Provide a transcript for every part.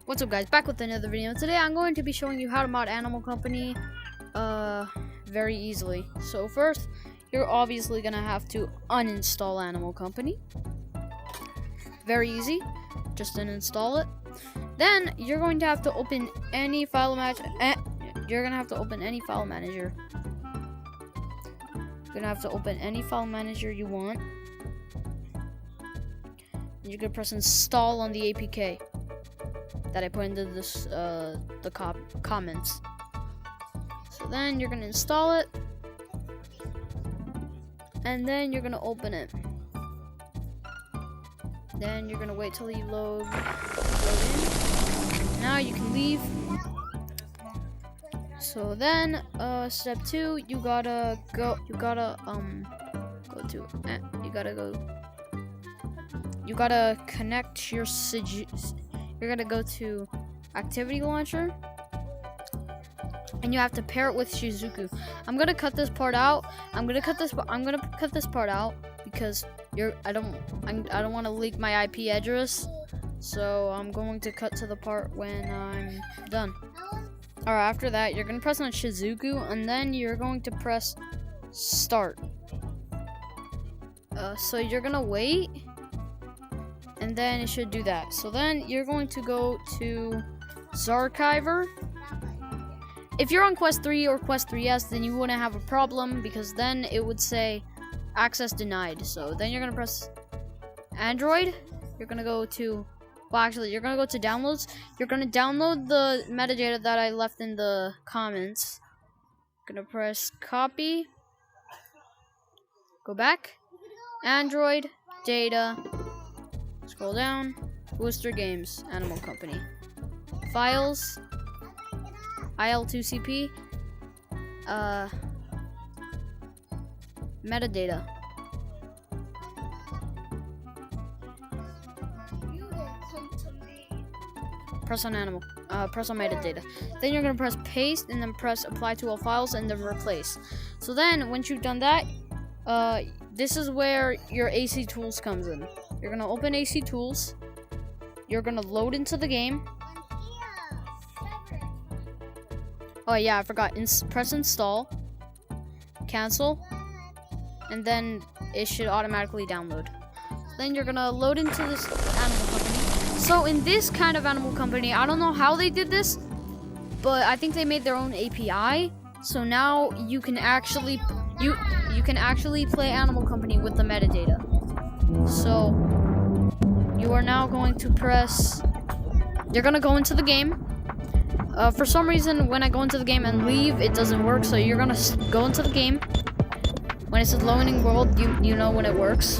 What's up, guys? Back with another video. Today I'm going to be showing you how to mod Animal Company very easily. So first, you're obviously gonna have to uninstall Animal Company. Very easy. Just uninstall it. Then you're going to have to open any file manager. You're gonna have to open any file manager. You're gonna have to open any file manager you want. And you're gonna press install on the APK that I put into this the comments. So then you're gonna install it, and then you're gonna open it. Then you're gonna wait till you load in. Now you can leave. So then step 2, you gotta connect your you're gonna go to Activity Launcher, and you have to pair it with Shizuku. I'm gonna cut this part out. I'm gonna cut this part out because I don't want to leak my IP address. So I'm going to cut to the part when I'm done. Alright, after that, you're gonna press on Shizuku, and then you're going to press start. So you're gonna wait. And then it should do that. So then you're going to go to Zarchiver. If you're on Quest 3 or Quest 3S, then you wouldn't have a problem because then it would say access denied. So then you're going to press Android. You're going to go to, well, actually, you're going to go to downloads. You're going to download the metadata that I left in the comments. Going to press copy. Go back. Android, data. Scroll down, Booster Games, Animal Company. Files, IL2CP, metadata. Press on metadata. Then you're gonna press paste and then press apply to all files and then replace. So then once you've done that, this is where your AC Tools comes in. You're gonna open AC Tools. You're gonna load into the game. Oh yeah, I forgot. Press install, cancel, and then it should automatically download. Then you're gonna load into this Animal Company. So in this kind of Animal Company, I don't know how they did this, but I think they made their own API. So now you can actually play Animal Company with the metadata. So you are now going to you're gonna go into the game. For some reason, when I go into the game and leave, it doesn't work. So you're gonna go into the game. When it says loading world, you know when it works.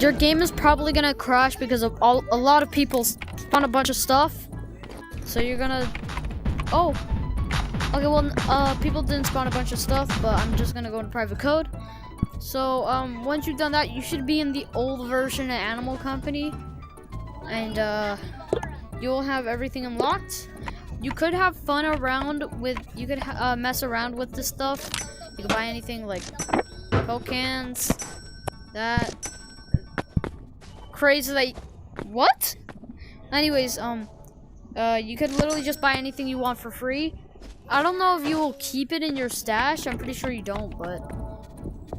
Your game is probably gonna crash because of a lot of people spawn a bunch of stuff. So you're gonna, okay, well, people didn't spawn a bunch of stuff, but I'm just gonna go into private code. So, once you've done that, you should be in the old version of Animal Company, and, you'll have everything unlocked. You could have fun around with, you could, mess around with this stuff. You can buy anything like Coke cans, that, crazy, like, what? Anyways, you could literally just buy anything you want for free. I don't know if you will keep it in your stash. I'm pretty sure you don't, but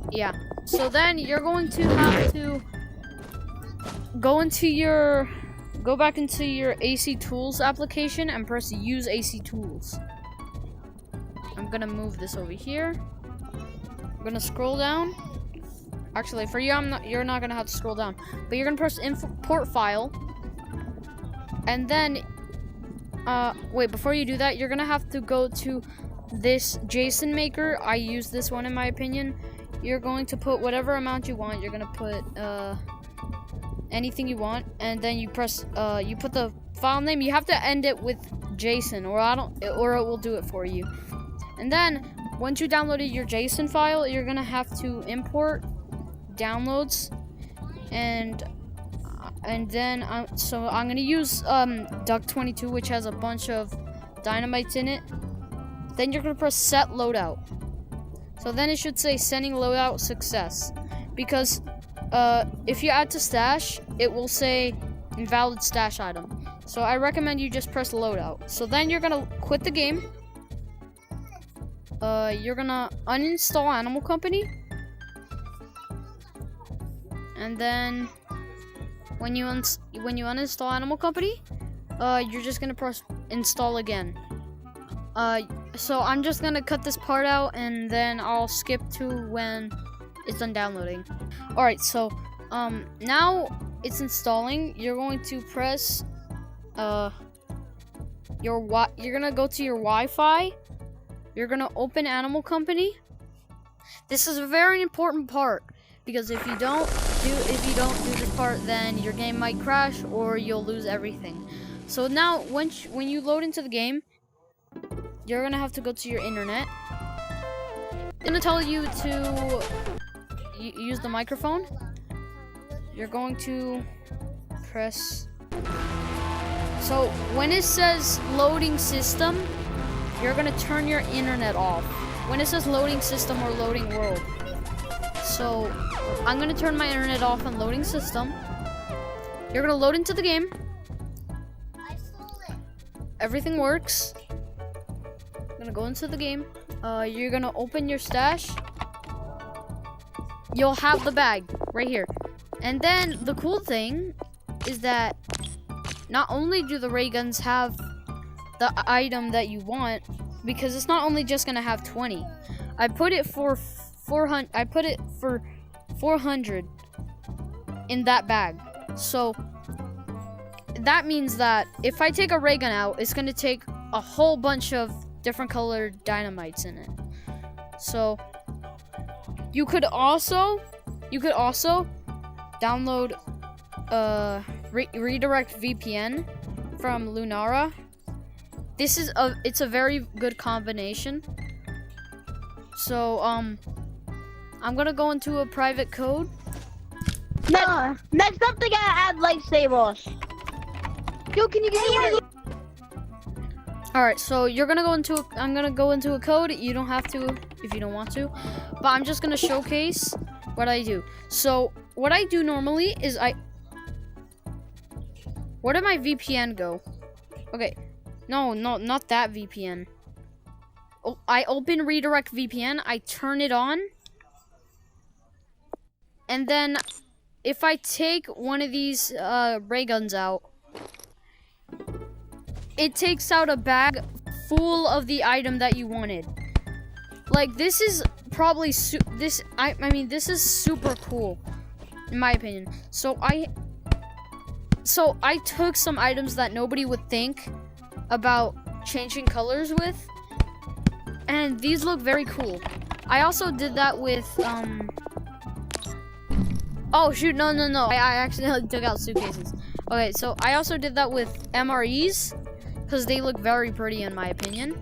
yeah. So then you're going to have to go back into your AC Tools application and press use AC Tools. I'm gonna move this over here. I'm gonna scroll down. Actually, for you, you're not gonna have to scroll down, but you're gonna press import file, and then wait, before you do that, you're gonna have to go to this JSON maker. I use this one in my opinion. You're going to put whatever amount you want. You're gonna put anything you want, and then you press you put the file name. You have to end it with JSON, or it will do it for you. And then once you downloaded your JSON file, you're gonna have to import downloads, and then so I'm gonna use Duck22, which has a bunch of dynamites in it. Then you're gonna press set loadout. So then it should say sending loadout success, because if you add to stash, it will say invalid stash item. So I recommend you just press loadout. So then you're gonna quit the game. You're gonna uninstall Animal Company. And then when you uninstall Animal Company, you're just gonna press install again. So I'm just gonna cut this part out and then I'll skip to when it's done downloading. Alright, so now it's installing. You're going to press you're gonna go to your Wi-Fi. You're gonna open Animal Company. This is a very important part because if you don't do this part, then your game might crash or you'll lose everything. So now when you load into the game, you're gonna have to go to your internet. It's gonna tell you to use the microphone. You're going to press. So when it says loading system, you're gonna turn your internet off. When it says loading system or loading world. So I'm gonna turn my internet off on loading system. You're gonna load into the game. Everything works. I'm gonna go into the game. You're gonna open your stash. You'll have the bag right here. And then the cool thing is that not only do the ray guns have the item that you want, because it's not only just gonna have 20. I put it for 400. I put it for 400 in that bag. So that means that if I take a ray gun out, it's gonna take a whole bunch of different colored dynamites in it. So you could also download redirect VPN from Lunara. It's a very good combination. So I'm gonna go into a private code. Next up they gotta add lightsabers. Yo, can you give me one? Alright, so I'm gonna go into a code. You don't have to if you don't want to. But I'm just gonna showcase what I do. So what I do normally is where did my VPN go? Okay. No, not that VPN. Oh, I open redirect VPN, I turn it on. And then if I take one of these ray guns out, it takes out a bag full of the item that you wanted. Like, this is probably this is super cool in my opinion. So I took some items that nobody would think about changing colors with, and these look very cool. I also did that with oh shoot, no, I accidentally took out suitcases. Okay, so I also did that with MREs because they look very pretty in my opinion.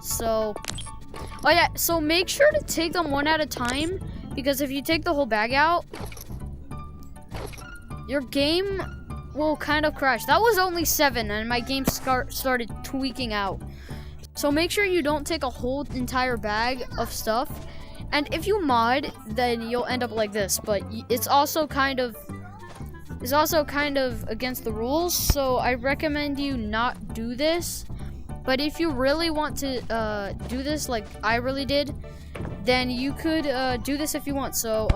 So oh yeah, so make sure to take them one at a time, because if you take the whole bag out, your game will kind of crash. That was only 7 and my game started tweaking out. So make sure you don't take a whole entire bag of stuff. And if you mod, then you'll end up like this, but it's also kind of against the rules, so I recommend you not do this. But if you really want to do this like I really did, then you could do this if you want. So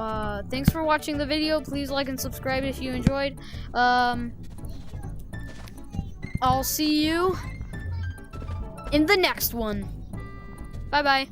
thanks for watching the video. Please like and subscribe if you enjoyed. I'll see you in the next one. Bye bye.